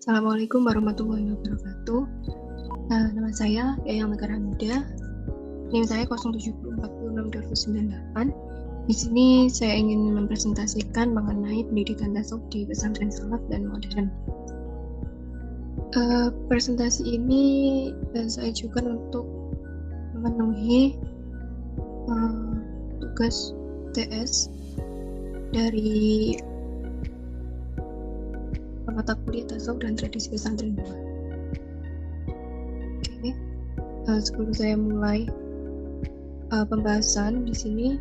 Assalamualaikum warahmatullahi wabarakatuh. Nama saya Yayang Megara Muda. NIM saya 0740462098. Di sini saya ingin mempresentasikan mengenai pendidikan tasawuf di pesantren salaf dan modern. Presentasi ini saya ajukan untuk memenuhi tugas TS dari mata kuliah tasawuf dan tradisi pesantren 2. Oke, sebelum saya mulai pembahasan di sini,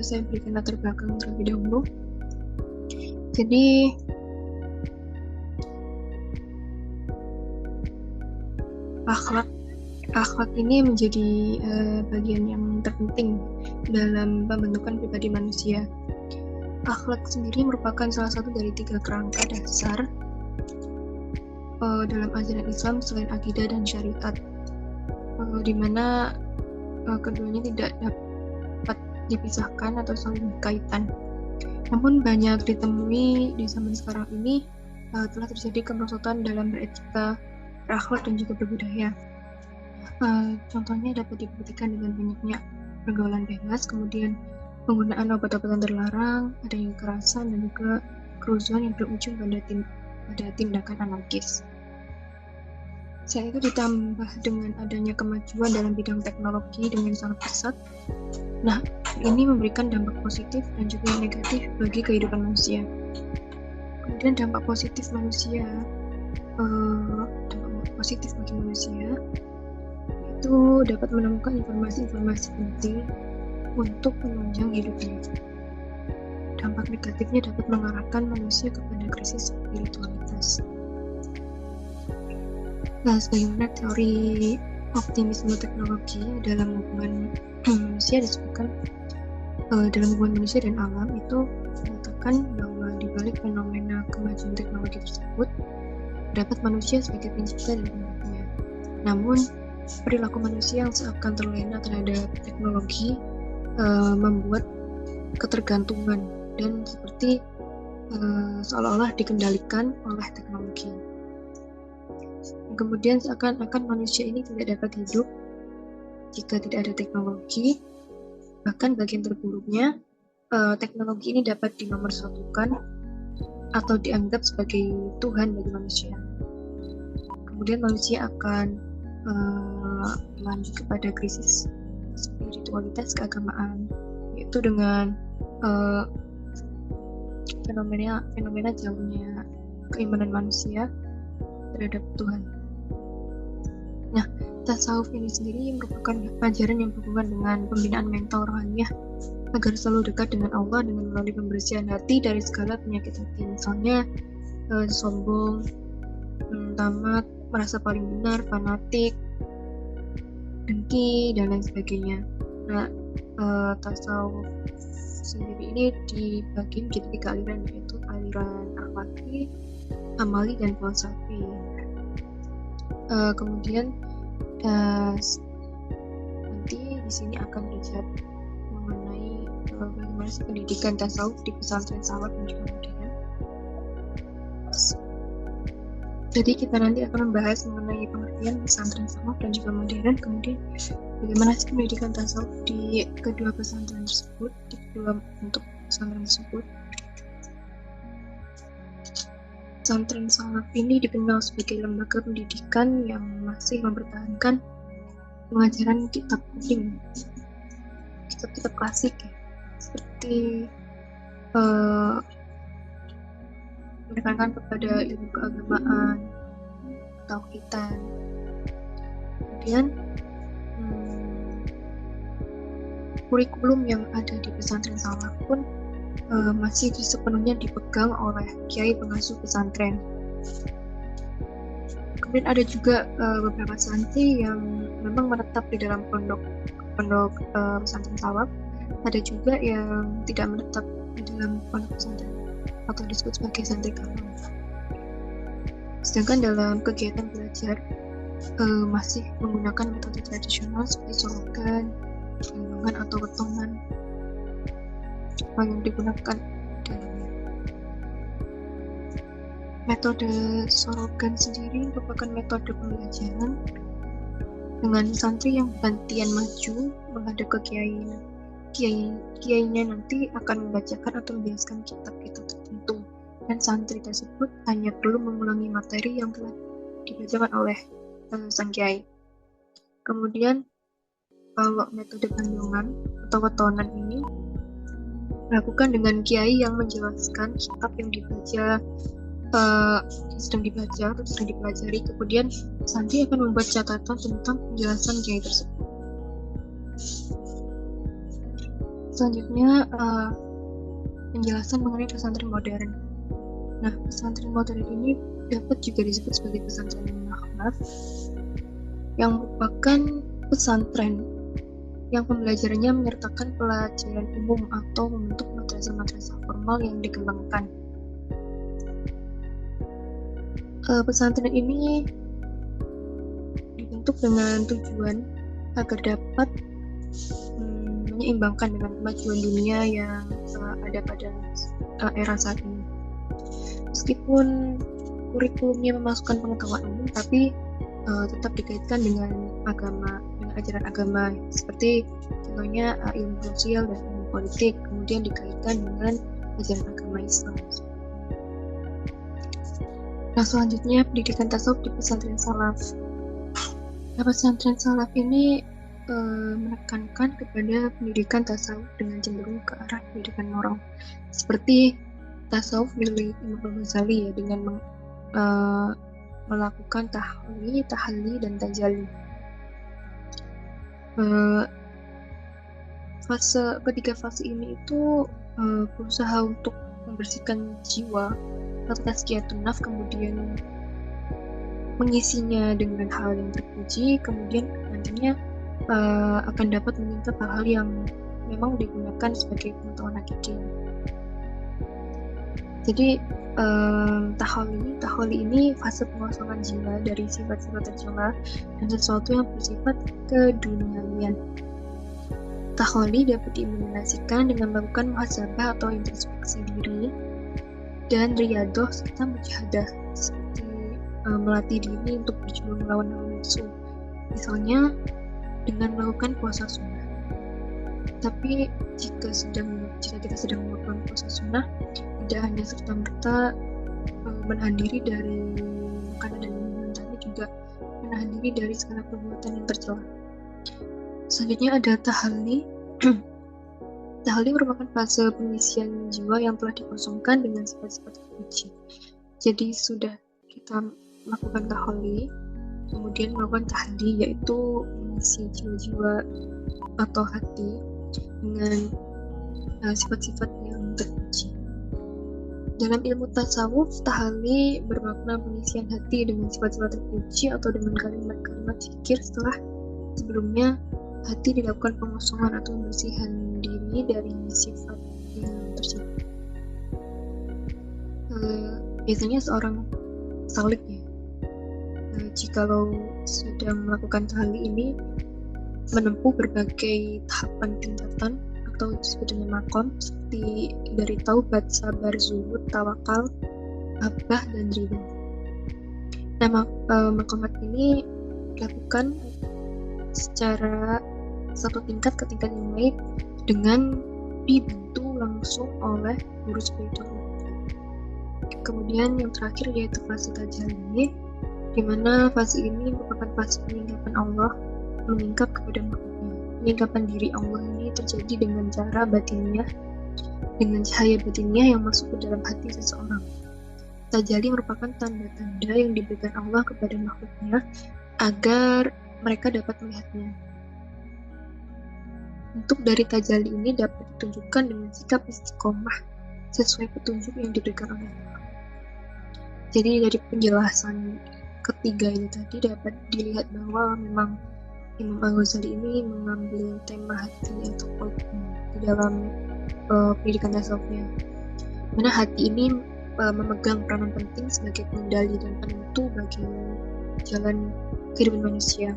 saya berikan latar belakang terlebih dahulu. Jadi akhlak ini menjadi bagian yang terpenting dalam pembentukan pribadi manusia. Akhlak sendiri merupakan salah satu dari 3 kerangka dasar dalam ajaran Islam selain akidah dan syariat, di mana keduanya tidak dapat dipisahkan atau saling berkaitan. Namun banyak ditemui di zaman sekarang ini telah terjadi kemerosotan dalam beretika, berakhlak dan juga berbudaya. Contohnya dapat dibuktikan dengan banyaknya pergaulan bebas, kemudian penggunaan obat-obatan terlarang, adanya kekerasan dan juga kerusuhan yang berujung pada tindakan anarkis. Selain itu ditambah dengan adanya kemajuan dalam bidang teknologi dengan sangat pesat. Nah, ini memberikan dampak positif dan juga negatif bagi kehidupan manusia. Kemudian dampak positif bagi manusia itu dapat menemukan informasi-informasi penting untuk menunjang hidupnya. Dampak negatifnya dapat mengarahkan manusia kepada krisis spiritualitas. Nah, sebagaimana teori optimisme teknologi dalam hubungan manusia disebutkan dalam hubungan manusia dan alam itu mengatakan bahwa di balik fenomena kemajuan teknologi tersebut terdapat manusia sebagai pencipta dan pembuatnya. Namun perilaku manusia yang seakan terlena terhadap teknologi membuat ketergantungan dan seperti seolah-olah dikendalikan oleh teknologi. Kemudian seakan-akan manusia ini tidak dapat hidup jika tidak ada teknologi. Bahkan bagian terburuknya, teknologi ini dapat dinomorsatukan atau dianggap sebagai Tuhan bagi manusia. Kemudian manusia akan lanjut kepada krisis spiritualitas keagamaan, yaitu dengan fenomena jauhnya keimanan manusia terhadap Tuhan. Nah, tasawuf ini sendiri merupakan ajaran yang berhubungan dengan pembinaan mental rohaniah agar selalu dekat dengan Allah dengan melalui pembersihan hati dari segala penyakit hati, misalnya sombong, tamat, merasa paling benar, fanatik, dengki, dan lain sebagainya. Nah, tasawuf sendiri ini dibagi menjadi 3 aliran, yaitu aliran akhlaki, amali, dan falsafi. Kemudian nanti di sini akan belajar mengenai bagaimana pendidikan tasawuf di pesantren salaf dan juga modern. Jadi kita nanti akan membahas mengenai pengertian pesantren salaf dan juga modern, kemudian bagaimana sih pendidikan tasawuf di kedua pesantren tersebut, di kedua bentuk pesantren tersebut. Pesantren salaf ini dikenal sebagai lembaga pendidikan yang masih mempertahankan pengajaran kitab kuning, kitab-kitab klasik ya, seperti menekankan kepada ilmu keagamaan, tauhidan. Kemudian kurikulum yang ada di pesantren salaf pun masih sepenuhnya dipegang oleh kiai pengasuh pesantren. Kemudian ada juga beberapa santri yang memang menetap di dalam pondok pesantren salaf. Ada juga yang tidak menetap di dalam pondok pesantren atau disebut sebagai santri kalam. Sedangkan dalam kegiatan belajar masih menggunakan metode tradisional seperti colokan, gendongan atau wetongan yang digunakan dalamnya. Metode Sorogan sendiri merupakan metode pembelajaran dengan santri yang gantian maju menghadap ke kiainya nanti akan membacakan atau menjelaskan kitab-kitab tertentu, dan santri tersebut hanya perlu mengulangi materi yang telah dibacakan oleh sang kiai. Kemudian kalau metode Bandungan atau wetonan ini dilakukan dengan kiai yang menjelaskan kitab yang sedang dibaca atau sedang dipelajari, kemudian santri akan membuat catatan tentang penjelasan kiai tersebut. Selanjutnya penjelasan mengenai pesantren modern. Nah, pesantren modern ini dapat juga disebut sebagai pesantren makhlaf, yang merupakan pesantren yang pembelajarannya menyertakan pelajaran umum atau membentuk madrasah-madrasah formal yang dikembangkan. Pesantren ini dibentuk dengan tujuan agar dapat menyeimbangkan dengan kemajuan dunia yang ada pada era saat ini. Meskipun kurikulumnya memasukkan pengetahuan umum, tapi tetap dikaitkan dengan agama, dengan ajaran agama, seperti contohnya ilmu sosial dan ilmu politik, kemudian dikaitkan dengan ajaran agama Islam. Nah, selanjutnya pendidikan tasawuf di pesantren salaf. Nah, pesantren salaf ini menekankan kepada pendidikan tasawuf dengan cenderung ke arah pendidikan moral, seperti tasawuf milik Imam Al-Ghazali ya, dengan melakukan tahalli, dan tajalli. Ketiga fase ini itu berusaha untuk membersihkan jiwa atau tazkiyatun nafs, kemudian mengisinya dengan hal yang terpuji, kemudian nantinya akan dapat menyingkap hal-hal yang memang digunakan sebagai pengetahuan hakiki. Jadi tahalli ini fase pengosongan jiwa dari sifat-sifat tercela dan sesuatu yang bersifat keduniawian. Tahalli dapat diimplementasikan dengan melakukan muhasabah atau introspeksi diri, dan riyadoh serta mujahadah, seperti melatih diri untuk berjuang melawan hawa nafsu, misalnya dengan melakukan puasa sunnah. Tapi jika kita sedang melakukan puasa sunnah, tidak hanya serta-merta menahan diri dari makanan dan minuman, tapi juga menahan diri dari segala perbuatan yang tercela. Selanjutnya ada tahalli. Tahalli merupakan fase pengisian jiwa yang telah dikosongkan dengan sifat-sifat terpuji. Jadi sudah kita melakukan tahalli, kemudian melakukan tahalli, yaitu mengisi jiwa-jiwa atau hati dengan sifat-sifat yang terpuji. Dalam ilmu tasawuf, tahalli bermakna pengisian hati dengan sifat-sifat terpuji atau dengan kalimat-kalimat zikir setelah sebelumnya hati dilakukan pengosongan atau pembersihan diri dari sifat yang tersebut. Biasanya seorang salik ya, jikalau sedang melakukan tahalli ini menempuh berbagai tahapan tingkatan atau disebut dengan makom, seperti dari taubat, sabar, zuhud, tawakal, abah, dan ridho. Nah, makomat ini dilakukan secara satu tingkat ke tingkat yang lain dengan dibantu langsung oleh guru spiritual. Kemudian yang terakhir yaitu fase tajalli, di mana fase ini merupakan fase penyingkapan Allah meningkap kepada makhluknya. Penyingkapan diri Allah ini terjadi dengan cara batiniah, dengan cahaya batiniah yang masuk ke dalam hati seseorang. Tajalli merupakan tanda-tanda yang diberikan Allah kepada makhluknya agar mereka dapat melihatnya. Bentuk dari tajalli ini dapat ditunjukkan dengan sikap istiqomah sesuai petunjuk yang diberikan oleh Allah. Jadi dari penjelasan ketiga ini tadi dapat dilihat bahwa memang Imam Al-Ghazali ini mengambil tema hati atau qalbi di dalam pendidikan tasawufnya, mana hati ini memegang peranan penting sebagai pengendali dan penentu bagi jalan kehidupan manusia.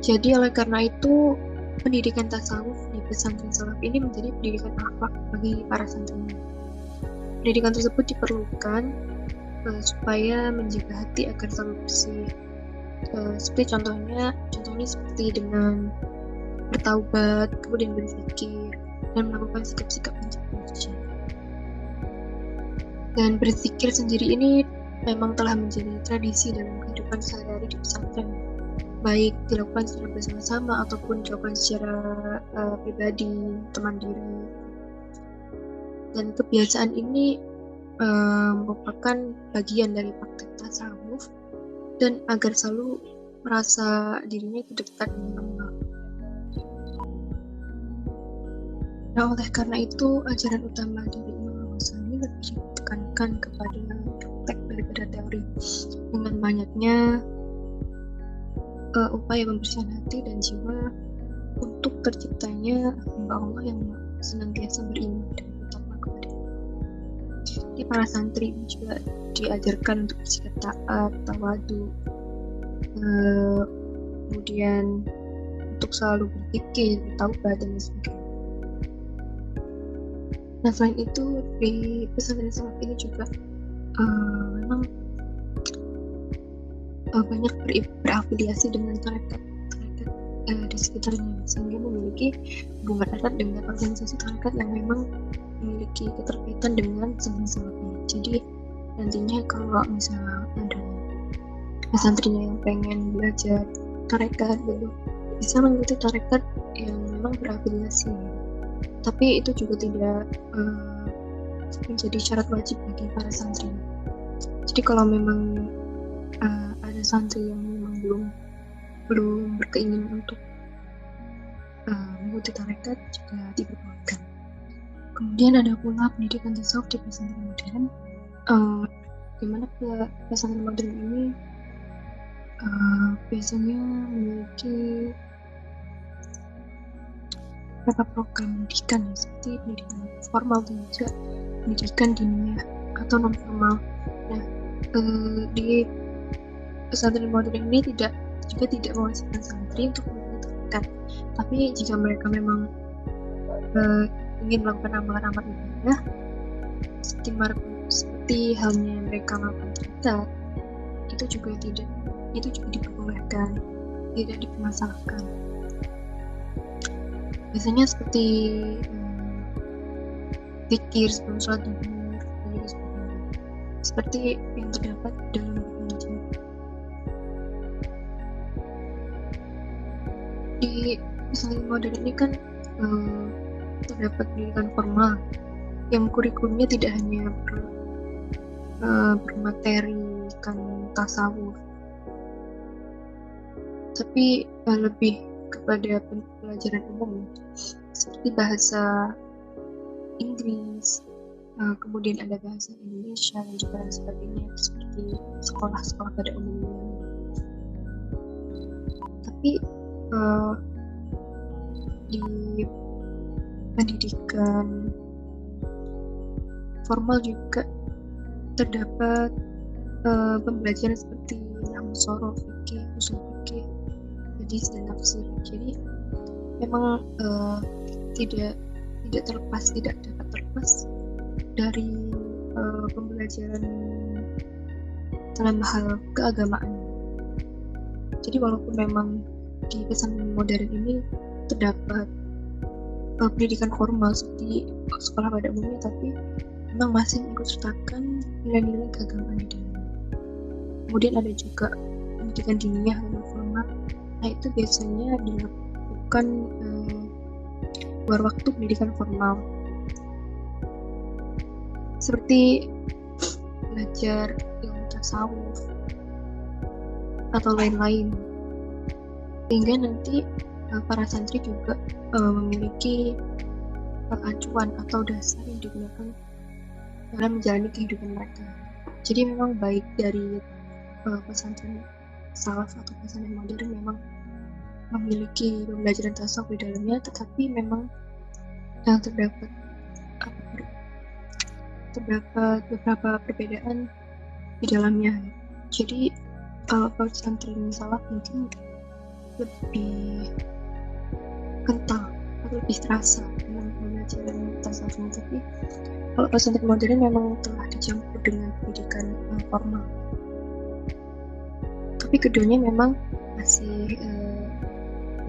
Jadi oleh karena itu pendidikan tasawuf di pesantren salaf ini menjadi pendidikan akhlak bagi para santrinya. Pendidikan tersebut diperlukan supaya menjaga hati agar selalu bersih. Seperti contohnya seperti dengan bertaubat, kemudian berzikir, dan melakukan sikap-sikap puji. Dan berzikir sendiri ini memang telah menjadi tradisi dalam kehidupan sehari-hari di pesantren, baik dilakukan secara bersama-sama ataupun dilakukan secara pribadi atau mandiri. Dan kebiasaan ini merupakan bagian dari praktek tasawuf dan agar selalu merasa dirinya itu dekat dengan Allah. Nah, oleh karena itu ajaran utama dari Imam Al-Ghazali lebih ditekankan kepada praktek daripada teori, dengan banyaknya upaya pembersihan hati dan jiwa untuk terciptanya hamba Allah yang senantiasa beriman dan bertakwa kepada Allah. Jadi para santri juga diajarkan untuk bersikap taat, tawadu, kemudian untuk selalu berzikir, bertaubat dan sebagainya. Nah, selain itu di pesantren salaf ini juga memang banyak berafiliasi dengan tarekat di sekitarnya, sehingga memiliki hubungan erat dengan organisasi tarekat yang memang memiliki keterkaitan dengan pesantren salaf ini. Jadi nantinya kalau misalnya ada santrinya yang pengen belajar tarekat gitu, bisa mengikuti tarekat yang memang berafiliasi. Tapi itu juga tidak menjadi syarat wajib bagi para santri. Jadi kalau memang ada santri yang memang belum berkeinginan untuk mengikuti tarekat, juga diperbolehkan. Kemudian ada pula pendidikan tasawuf di pesantren modern, di mana pesantren modern ini biasanya memiliki beberapa program pendidikan seperti pendidikan formal dan juga pendidikan diniyah atau non formal. Nah, di pesantren modern ini tidak mewajibkan santri untuk mengikuti tarekat, tapi jika mereka memang ingin melakukan amalan-amalan ibadah seperti halnya mereka melakukan tarekat, itu juga diperbolehkan, tidak dipermasalahkan. Biasanya seperti zikir sebelum sholat zuhur, seperti yang terdapat dalam buku. Di pesantren modern ini kan terdapat pendidikan formal yang kurikulumnya tidak hanya bermaterikan tasawuf, tapi lebih kepada pelajaran umum seperti bahasa Inggris, kemudian ada bahasa Indonesia dan juga lain sebagainya, seperti sekolah-sekolah pada umumnya. Tapi di pendidikan formal juga terdapat pembelajaran seperti nahwu sorof, fikih, usul fikih, hadis dan tafsir. Jadi memang tidak dapat terlepas dari pembelajaran dalam hal keagamaan. Jadi walaupun memang di pesantren modern ini terdapat pendidikan formal seperti sekolah pada umumnya, tapi memang masih mengikutsertakan nilai-nilai keagamaan di dalamnya. Kemudian ada juga pendidikan diniyah dan formal. Nah, itu biasanya dilakukan luar waktu pendidikan formal, seperti belajar ilmu tasawuf atau lain-lain, sehingga nanti para santri juga memiliki acuan atau dasar yang digunakan dalam menjalani kehidupan mereka. Jadi memang baik dari pesantren salaf atau pesantren modern memang memiliki pembelajaran tasawuf di dalamnya, tetapi memang terdapat beberapa perbedaan di dalamnya. Jadi kalau pesantren salaf mungkin lebih kental lebih terasa dalam pembelajaran tasawufnya. Tapi kalau pesantren modern memang telah dicampur dengan pendidikan formal. Tapi keduanya memang masih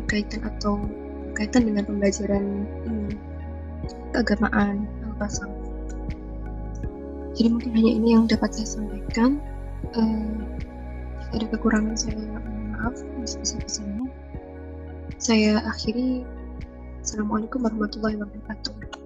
berkaitan dengan pembelajaran keagamaan tasawuf. Jadi mungkin hanya ini yang dapat saya sampaikan. Jika ada kekurangan saya mohon maaf sebesar-besarnya. Saya akhiri. Assalamualaikum warahmatullahi wabarakatuh.